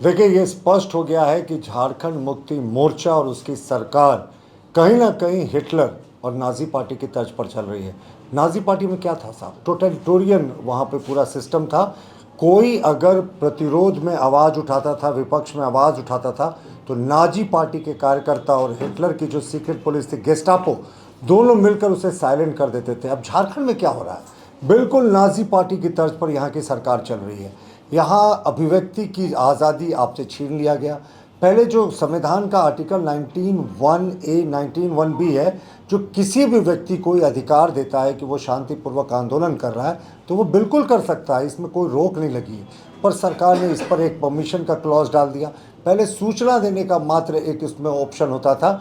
देखिए, ये स्पष्ट हो गया है कि झारखंड मुक्ति मोर्चा और उसकी सरकार कहीं ना कहीं हिटलर और नाजी पार्टी की तर्ज पर चल रही है। नाजी पार्टी में क्या था साहब? टोटलिटोरियन वहाँ पे पूरा सिस्टम था। कोई अगर प्रतिरोध में आवाज़ उठाता था, विपक्ष में आवाज़ उठाता था, तो नाजी पार्टी के कार्यकर्ता और हिटलर की जो सीक्रेट पुलिस थी, गेस्टापो, दोनों मिलकर उसे साइलेंट कर देते थे। अब झारखंड में क्या हो रहा है? बिल्कुल नाजी पार्टी की तर्ज पर यहाँ की सरकार चल रही है। यहाँ अभिव्यक्ति की आज़ादी आपसे छीन लिया गया। पहले जो संविधान का आर्टिकल 19(1)(a) 19(1)(b है, जो किसी भी व्यक्ति को ये अधिकार देता है कि वो शांतिपूर्वक आंदोलन कर रहा है तो वो बिल्कुल कर सकता है, इसमें कोई रोक नहीं लगी है। पर सरकार ने इस पर एक परमिशन का क्लॉज डाल दिया। पहले सूचना देने का मात्र एक इसमें ऑप्शन होता था,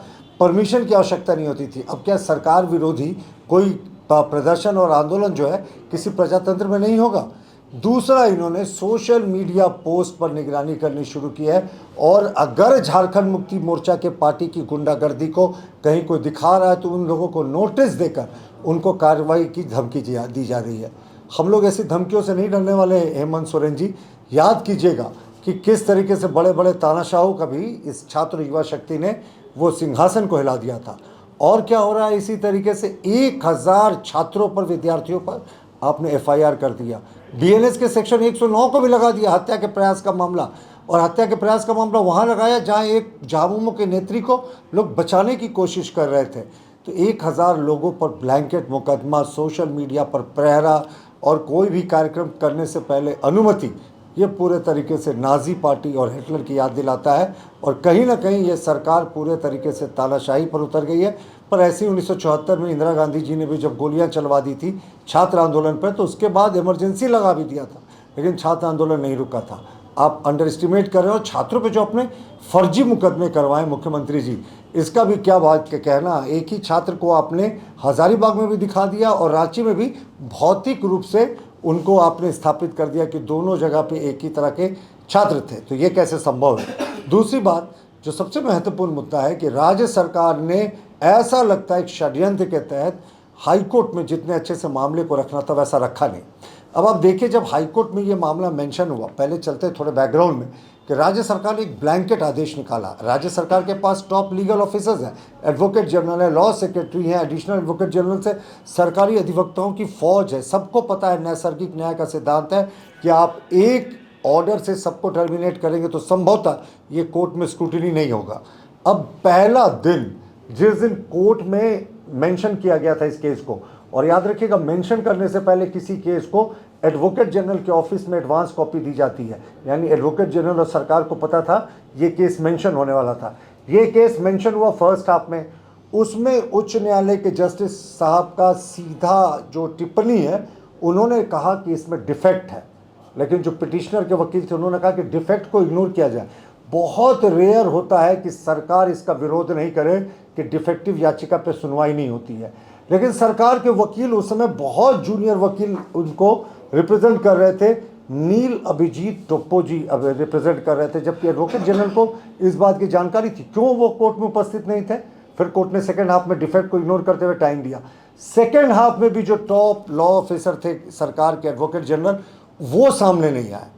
परमिशन की आवश्यकता नहीं होती थी। अब क्या सरकार विरोधी कोई प्रदर्शन और आंदोलन जो है किसी प्रजातंत्र में नहीं होगा? दूसरा, इन्होंने सोशल मीडिया पोस्ट पर निगरानी करनी शुरू की है, और अगर झारखंड मुक्ति मोर्चा के पार्टी की गुंडागर्दी को कहीं कोई दिखा रहा है तो उन लोगों को नोटिस देकर उनको कार्रवाई की धमकी दी जा रही है। हम लोग ऐसी धमकियों से नहीं डरने वाले हैं हेमंत सोरेन जी। याद कीजिएगा कि किस तरीके से बड़े बड़े तानाशाहों का भी इस छात्र युवा शक्ति ने वो सिंहासन को हिला दिया था। और क्या हो रहा है? इसी तरीके से 1000 छात्रों पर, विद्यार्थियों पर आपने एफआईआर कर दिया। बीएनएस के सेक्शन 109 को भी लगा दिया, हत्या के प्रयास का मामला। और हत्या के प्रयास का मामला वहाँ लगाया जहाँ एक झामुमो के नेत्री को लोग बचाने की कोशिश कर रहे थे। तो 1000 लोगों पर ब्लैंकेट मुकदमा, सोशल मीडिया पर प्रहरा, और कोई भी कार्यक्रम करने से पहले अनुमति, ये पूरे तरीके से नाजी पार्टी और हिटलर की याद दिलाता है। और कहीं ना कहीं ये सरकार पूरे तरीके से तानाशाही पर उतर गई है। पर ऐसे ही 1974 में इंदिरा गांधी जी ने भी जब गोलियां चलवा दी थी छात्र आंदोलन पर, तो उसके बाद इमरजेंसी लगा भी दिया था, लेकिन छात्र आंदोलन नहीं रुका था। आप अंडर एस्टिमेट कर रहे हो। छात्रों पे जो अपने फर्जी मुकदमे करवाए मुख्यमंत्री जी, इसका भी क्या बात के कहना। एक ही छात्र को आपने हजारीबाग में भी दिखा दिया और रांची में भी भौतिक रूप से उनको आपने स्थापित कर दिया कि दोनों जगह पे एक ही तरह के छात्र थे। तो ये कैसे संभव है? दूसरी बात, जो सबसे महत्वपूर्ण मुद्दा है कि राज्य सरकार ने, ऐसा लगता है एक षड्यंत्र के तहत, हाईकोर्ट में जितने अच्छे से मामले को रखना था वैसा रखा नहीं। अब आप देखिए, जब हाईकोर्ट में ये मामला मेंशन हुआ, पहले चलते थोड़े बैकग्राउंड में, कि राज्य सरकार ने एक ब्लैंकेट आदेश निकाला। राज्य सरकार के पास टॉप लीगल ऑफिसर्स हैं, एडवोकेट जनरल है, लॉ सेक्रेटरी हैं, एडिशनल एडवोकेट जनरल से सरकारी अधिवक्ताओं की फौज है। सबको पता है, नैसर्गिक न्याय का सिद्धांत है कि आप एक ऑर्डर से सबको टर्मिनेट करेंगे तो संभवतः ये कोर्ट में स्क्रूटिनी नहीं होगा। अब पहला दिन, जिस दिन कोर्ट में मेंशन किया गया था इस केस को, और याद रखिएगा, मेंशन करने से पहले किसी केस को एडवोकेट जनरल के ऑफिस में एडवांस कॉपी दी जाती है, यानी एडवोकेट जनरल और सरकार को पता था ये केस मेंशन होने वाला था। ये केस मेंशन हुआ फर्स्ट हाफ में। उसमें उच्च न्यायालय के जस्टिस साहब का सीधा जो टिप्पणी है, उन्होंने कहा कि इसमें डिफेक्ट है, लेकिन जो पिटिशनर के वकील थे उन्होंने कहा कि डिफेक्ट को इग्नोर किया जाए। बहुत रेयर होता है कि सरकार इसका विरोध नहीं करे कि डिफेक्टिव याचिका पे सुनवाई नहीं होती है, लेकिन सरकार के वकील उस समय बहुत जूनियर वकील उनको रिप्रेजेंट कर रहे थे। नील अभिजीत टोप्पो जी अब रिप्रेजेंट कर रहे थे, जबकि एडवोकेट जनरल को इस बात की जानकारी थी। क्यों वो कोर्ट में उपस्थित नहीं थे? फिर कोर्ट ने सेकेंड हाफ में डिफेक्ट को इग्नोर करते हुए टाइम दिया। सेकेंड हाफ में भी जो टॉप लॉ ऑफिसर थे सरकार के, एडवोकेट जनरल, वो सामने नहीं आए।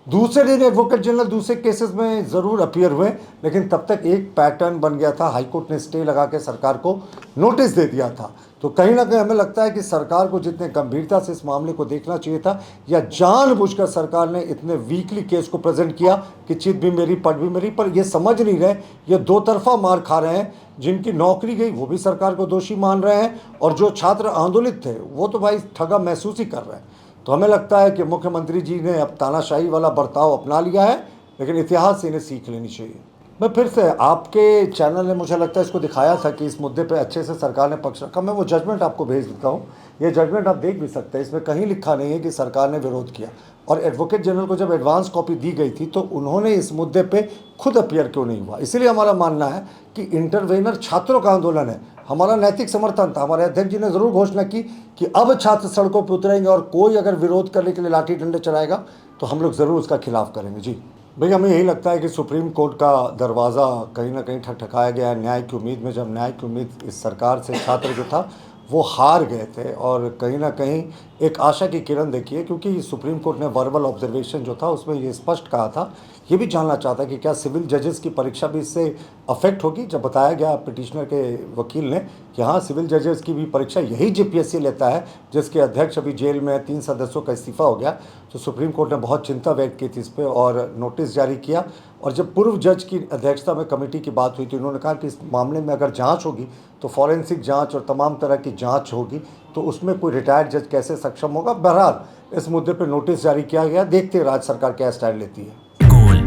दूसरे दिन एडवोकेट जनरल दूसरे केसेस में ज़रूर अपीयर हुए, लेकिन तब तक एक पैटर्न बन गया था। हाईकोर्ट ने स्टे लगा के सरकार को नोटिस दे दिया था। तो कहीं ना कहीं हमें लगता है कि सरकार को जितने गंभीरता से इस मामले को देखना चाहिए था, या जानबूझकर सरकार ने इतने वीकली केस को प्रेजेंट किया कि चित भी मेरी पट भी मेरी। पर ये समझ नहीं रहे, ये दो तरफा मार खा रहे हैं। जिनकी नौकरी गई वो भी सरकार को दोषी मान रहे हैं, और जो छात्र आंदोलित थे वो तो भाई ठगा महसूस ही कर रहे हैं। तो हमें लगता है कि मुख्यमंत्री जी ने अब तानाशाही वाला बर्ताव अपना लिया है, लेकिन इतिहास से इन्हें सीख लेनी चाहिए। मैं फिर से, आपके चैनल ने मुझे लगता है इसको दिखाया था कि इस मुद्दे पे अच्छे से सरकार ने पक्ष रखा। मैं वो जजमेंट आपको भेज देता हूँ, ये जजमेंट आप देख भी सकते हैं। इसमें कहीं लिखा नहीं है कि सरकार ने विरोध किया। और एडवोकेट जनरल को जब एडवांस कॉपी दी गई थी तो उन्होंने इस मुद्दे पे खुद अपीयर क्यों नहीं हुआ? इसलिए हमारा मानना है कि इंटरवेनर छात्रों का आंदोलन है, हमारा नैतिक समर्थन था। हमारे अध्यक्ष जी ने ज़रूर घोषणा की कि अब छात्र सड़कों पर उतरेंगे, और कोई अगर विरोध करने के लिए लाठी डंडे चलाएगा तो हम लोग ज़रूर उसका खिलाफ करेंगे। जी भैया, हमें यही लगता है कि सुप्रीम कोर्ट का दरवाज़ा कहीं ना कहीं ठकठकाया गया है न्याय की उम्मीद में। जब न्याय की उम्मीद इस सरकार से छात्र जो था वो हार गए थे, और कहीं ना कहीं एक आशा की किरण देखिए, क्योंकि सुप्रीम कोर्ट ने वर्बल ऑब्जर्वेशन जो था उसमें ये स्पष्ट कहा था ये भी जानना चाहता है कि क्या सिविल जजेस की परीक्षा भी इससे अफेक्ट होगी। जब बताया गया पिटिशनर के वकील ने कि हाँ, सिविल जजेस की भी परीक्षा यही जेपीएससी लेता है, जिसके अध्यक्ष अभी जेल में 3 सदस्यों का इस्तीफा हो गया, तो सुप्रीम कोर्ट ने बहुत चिंता व्यक्त की थी इस पर और नोटिस जारी किया। और जब पूर्व जज की अध्यक्षता में कमेटी की बात हुई तो उन्होंने कहा कि इस मामले में अगर जांच होगी तो फॉरेंसिक जांच और तमाम तरह की जांच होगी, तो उसमें कोई रिटायर्ड जज कैसे सक्षम होगा। बहरहाल इस मुद्दे पर नोटिस जारी किया गया, देखते हैं राज्य सरकार क्या स्टैंड लेती है।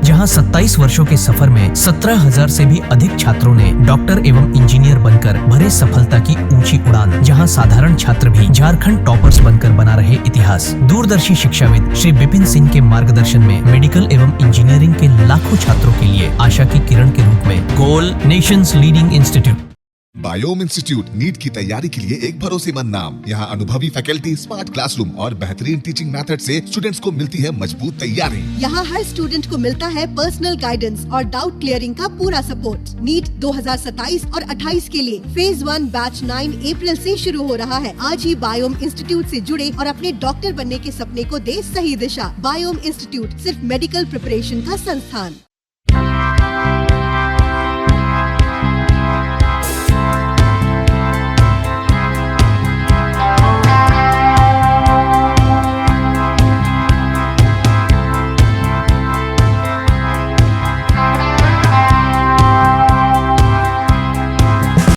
जहां 27 वर्षों के सफर में 17,000 से भी अधिक छात्रों ने डॉक्टर एवं इंजीनियर बनकर भरे सफलता की ऊंची उड़ान, जहां साधारण छात्र भी झारखंड टॉपर्स बनकर बना रहे इतिहास। दूरदर्शी शिक्षाविद श्री विपिन सिंह के मार्गदर्शन में मेडिकल एवं इंजीनियरिंग के लाखों छात्रों के लिए आशा की किरण के रूप में goal nation's leading institute. Biome institute NEET की तैयारी के लिए एक भरोसेमंद नाम। यहाँ अनुभवी फैकल्टी, स्मार्ट क्लासरूम और बेहतरीन टीचिंग मेथड से स्टूडेंट्स को मिलती है मजबूत तैयारी। यहाँ हर स्टूडेंट को मिलता है पर्सनल गाइडेंस और डाउट क्लियरिंग का पूरा सपोर्ट। नीट 2027 और 28 के लिए फेज 1 बैच 9 अप्रैल से शुरू हो रहा है। आज ही बायोम इंस्टीट्यूट से जुड़े और अपने डॉक्टर बनने के सपने को दे सही दिशा। बायोम इंस्टीट्यूट सिर्फ मेडिकल प्रिपरेशन का संस्थान।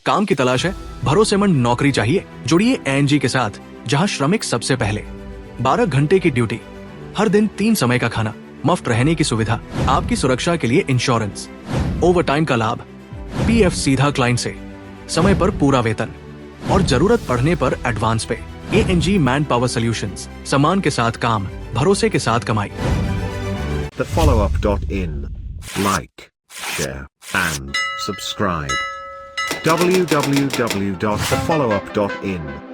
काम की तलाश है, भरोसेमंद नौकरी चाहिए, जुड़िए एएनजी के साथ, जहां श्रमिक सबसे पहले। 12 घंटे की ड्यूटी, हर दिन 3 समय का खाना, मुफ्त रहने की सुविधा, आपकी सुरक्षा के लिए इंश्योरेंस, ओवरटाइम का लाभ, पीएफ सीधा क्लाइंट से, समय पर पूरा वेतन और जरूरत पड़ने पर एडवांस पे। एएनजी मैन पावर सॉल्यूशंस, सम्मान के साथ काम, भरोसे के साथ कमाई। thefollowup.in. Like, share and subscribe. www.thefollowup.in